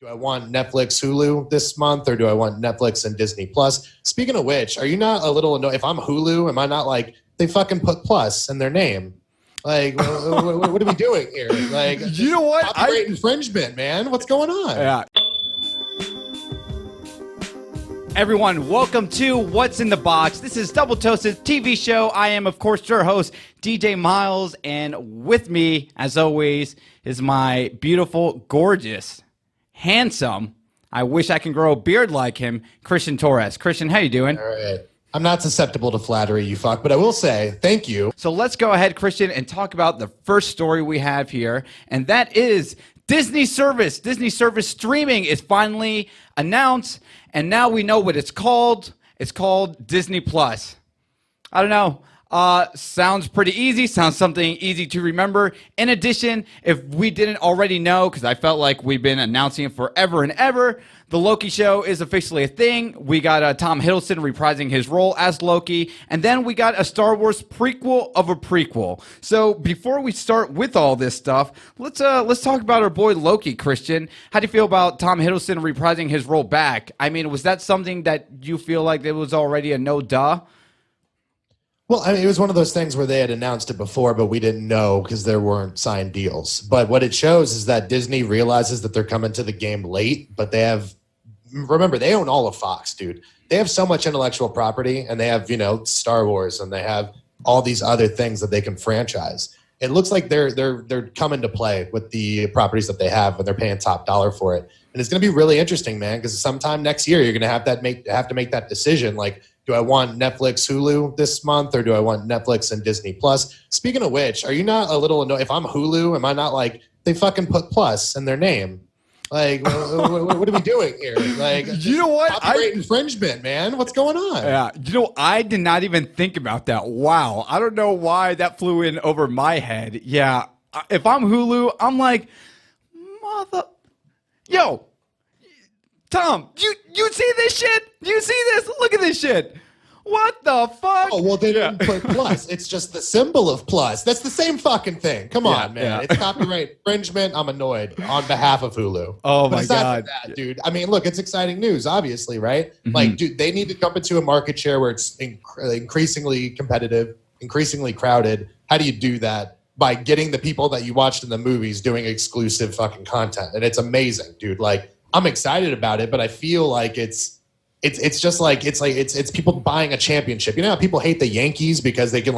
Do I want Netflix, Hulu this month, or do I want Netflix and Disney Plus? Speaking of which, are you not a little annoyed? If I'm Hulu, am I not like, they fucking put plus in their name? Like, what are we doing here? Like, you know what? Copyright infringement, man. What's going on? Yeah. Everyone, welcome to What's in the Box. This is Double Toasted's TV show. I am, of course, your host, DJ Miles, and with me, as always, is my beautiful, gorgeous, handsome, I wish I can grow a beard like him, Christian Torres. Christian, how you doing? All right. I'm not susceptible to flattery, you fuck, but I will say thank you. So let's go ahead, Christian, and talk about the first story we have here, and that is Disney Service. Disney Service streaming is finally announced, and now we know what it's called. It's called Disney Plus. I don't know. Sounds pretty easy. Sounds something easy to remember. In addition, if we didn't already know, because I felt like we've been announcing it forever and ever, the Loki show is officially a thing. We got Tom Hiddleston reprising his role as Loki, and then we got a Star Wars prequel of a prequel. So before we start with all this stuff, let's talk about our boy Loki, Christian. How do you feel about Tom Hiddleston reprising his role back? I mean, was that something that you feel like it was already a no-duh? Well, I mean, it was one of those things where they had announced it before, but we didn't know because there weren't signed deals. But what it shows is that Disney realizes that they're coming to the game late, but they have, remember, they own all of Fox, dude. They have so much intellectual property, and they have, Star Wars, and they have all these other things that they can franchise. It looks like they're coming to play with the properties that they have, and they're paying top dollar for it. And it's going to be really interesting, man, because sometime next year you're going to have to make that decision, like, do I want Netflix, Hulu this month, or do I want Netflix and Disney Plus? Speaking of which, are you not a little annoyed? If I'm Hulu, am I not like, they fucking put plus in their name? Like, what are we doing here? Like, you know what? Copyright infringement, man. What's going on? Yeah, I did not even think about that. Wow, I don't know why that flew in over my head. Yeah, if I'm Hulu, I'm like, yo, Tom, you see this shit? You see this? Look at this shit. What the fuck? Oh, well, they didn't put plus. It's just the symbol of plus. That's the same fucking thing. Come on, man. Yeah. It's copyright infringement. I'm annoyed on behalf of Hulu. Oh, my God. That, dude. I mean, look, it's exciting news, obviously, right? Mm-hmm. Like, dude, they need to jump into a market share where it's increasingly competitive, increasingly crowded. How do you do that? By getting the people that you watched in the movies doing exclusive fucking content. And it's amazing, dude. Like, I'm excited about it, but I feel like it's people buying a championship. You know how people hate the Yankees because they can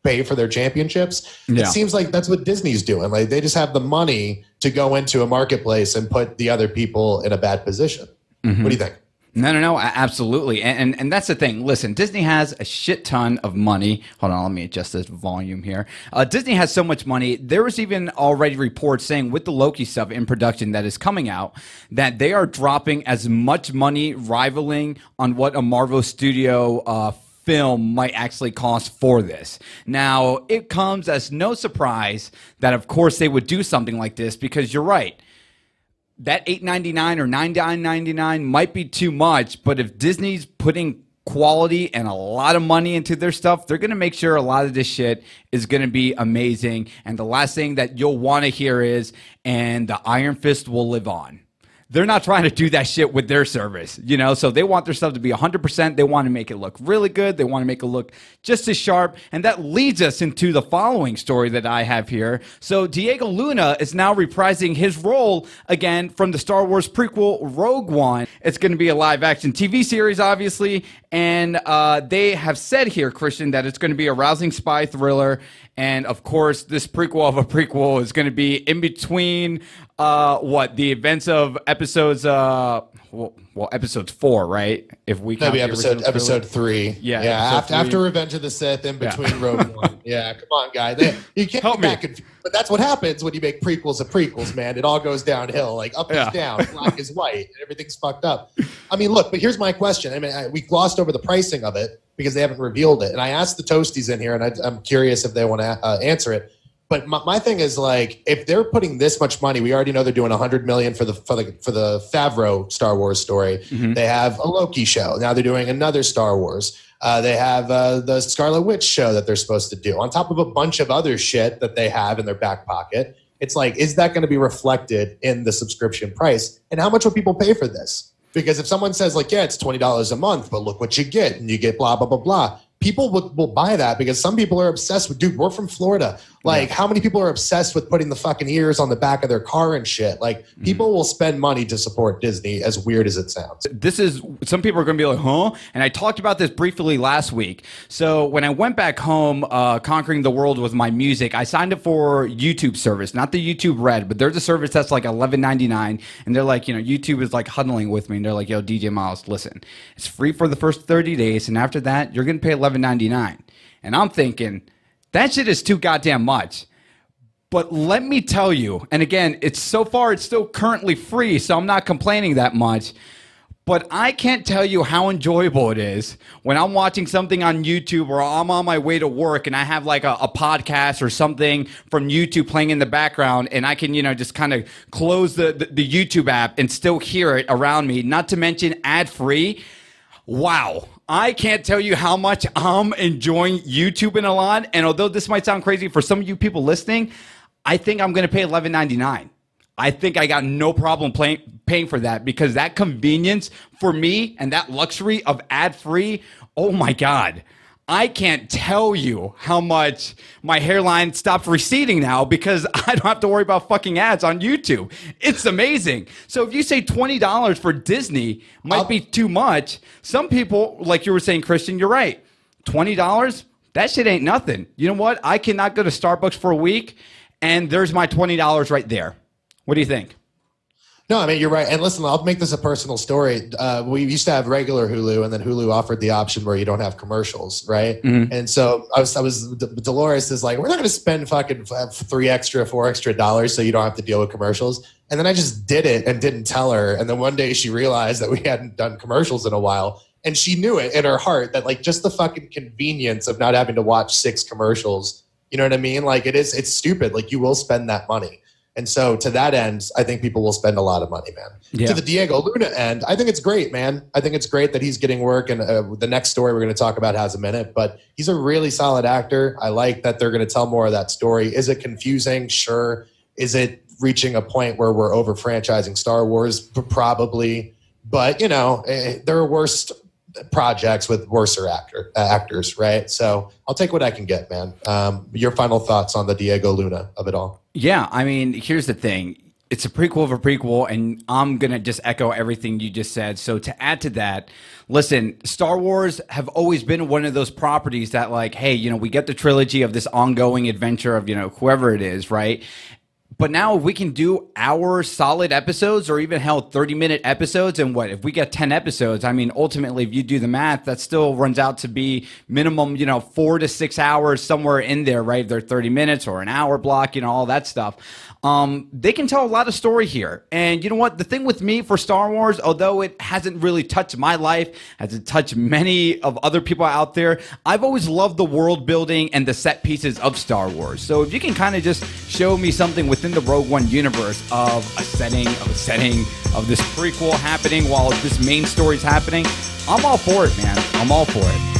pay for their championships? Yeah. It seems like that's what Disney's doing. Like, they just have the money to go into a marketplace and put the other people in a bad position. Mm-hmm. What do you think? No, absolutely. And that's the thing. Listen, Disney has a shit ton of money. Hold on, let me adjust this volume here. Disney has so much money. There was even already reports saying with the Loki stuff in production that is coming out that they are dropping as much money rivaling on what a Marvel studio film might actually cost for this. Now, it comes as no surprise that, of course, they would do something like this because you're right. That $8.99 or $9.99 might be too much, but if Disney's putting quality and a lot of money into their stuff, they're going to make sure a lot of this shit is going to be amazing. And the last thing that you'll want to hear is, and the Iron Fist will live on. They're not trying to do that shit with their service, so they want their stuff to be 100%. They want to make it look really good. They want to make it look just as sharp. And that leads us into the following story that I have here. So Diego Luna is now reprising his role again from the Star Wars prequel Rogue One. It's going to be a live action TV series, obviously. And they have said here, Christian, that it's going to be a rousing spy thriller. And of course, this prequel of a prequel is going to be in between the events of episodes episodes 4, right? If we maybe episode 3. Yeah. After Revenge of the Sith, in between Rogue One. Yeah, come on, guy. You can't get that confused. But that's what happens when you make prequels of prequels, man. It all goes downhill. Like, up is down, black is white, and everything's fucked up. I mean, look, but here's my question. I mean, we glossed over the pricing of it because they haven't revealed it. And I asked the Toasties in here, and I'm curious if they want to answer it. But my thing is, like, if they're putting this much money, we already know they're doing $100 million for the Favreau Star Wars story. Mm-hmm. They have a Loki show. Now they're doing another Star Wars. They have the Scarlet Witch show that they're supposed to do, on top of a bunch of other shit that they have in their back pocket. It's like, is that going to be reflected in the subscription price? And how much will people pay for this? Because if someone says like, yeah, it's $20 a month, but look what you get, and you get blah, blah, blah, blah. People will buy that because some people are obsessed with, dude, we're from Florida. Like, how many people are obsessed with putting the fucking ears on the back of their car and shit? Like, people will spend money to support Disney, as weird as it sounds. This is, some people are going to be like, huh? And I talked about this briefly last week. So when I went back home, conquering the world with my music, I signed up for YouTube service, not the YouTube Red, but there's a service that's like $11.99. And they're like, you know, YouTube is like huddling with me. And they're like, yo, DJ Miles, listen, it's free for the first 30 days. And after that, you're going to pay $11.99. And I'm thinking, that shit is too goddamn much. But let me tell you, and again, it's so far, it's still currently free, so I'm not complaining that much. But I can't tell you how enjoyable it is when I'm watching something on YouTube or I'm on my way to work and I have like a podcast or something from YouTube playing in the background, and I can, you know, just kind of close the YouTube app and still hear it around me, not to mention ad-free. Wow. I can't tell you how much I'm enjoying YouTube in a lot. And although this might sound crazy for some of you people listening, I think I'm going to pay $11.99. I think I got no problem paying for that, because that convenience for me and that luxury of ad-free, oh my God. I can't tell you how much my hairline stopped receding now because I don't have to worry about fucking ads on YouTube. It's amazing. So if you say $20 for Disney might be too much, some people, like you were saying, Christian, you're right. $20, that shit ain't nothing. You know what? I cannot go to Starbucks for a week, and there's my $20 right there. What do you think? No, I mean, you're right. And listen, I'll make this a personal story. We used to have regular Hulu, and then Hulu offered the option where you don't have commercials, right? Mm-hmm. And so Dolores is like, we're not going to spend fucking $4 extra so you don't have to deal with commercials. And then I just did it and didn't tell her. And then one day she realized that we hadn't done commercials in a while. And she knew it in her heart that like just the fucking convenience of not having to watch 6 commercials, you know what I mean? Like it's stupid. Like you will spend that money. And so to that end, I think people will spend a lot of money, man. Yeah. To the Diego Luna end, I think it's great, man. I think it's great that he's getting work. And the next story we're going to talk about has a minute. But he's a really solid actor. I like that they're going to tell more of that story. Is it confusing? Sure. Is it reaching a point where we're over-franchising Star Wars? Probably. But, you know, there are worse projects with worser actors, right? So I'll take what I can get, man. Your final thoughts on the Diego Luna of it all? Yeah, I mean, here's the thing. It's a prequel of a prequel, and I'm going to just echo everything you just said. So to add to that, listen, Star Wars have always been one of those properties that like, hey, you know, we get the trilogy of this ongoing adventure of, you know, whoever it is, right? But now if we can do hour solid episodes or even hell 30-minute episodes, and what if we get 10 episodes? I mean, ultimately, if you do the math, that still runs out to be minimum, you know, 4 to 6 hours somewhere in there, right? They're 30 minutes or an hour block, you know, all that stuff. They can tell a lot of story here. And you know what? The thing with me for Star Wars, although it hasn't really touched my life, hasn't touched many of other people out there, I've always loved the world building and the set pieces of Star Wars. So if you can kind of just show me something within the Rogue One universe of a setting of this prequel happening while this main story's happening, I'm all for it, man. I'm all for it.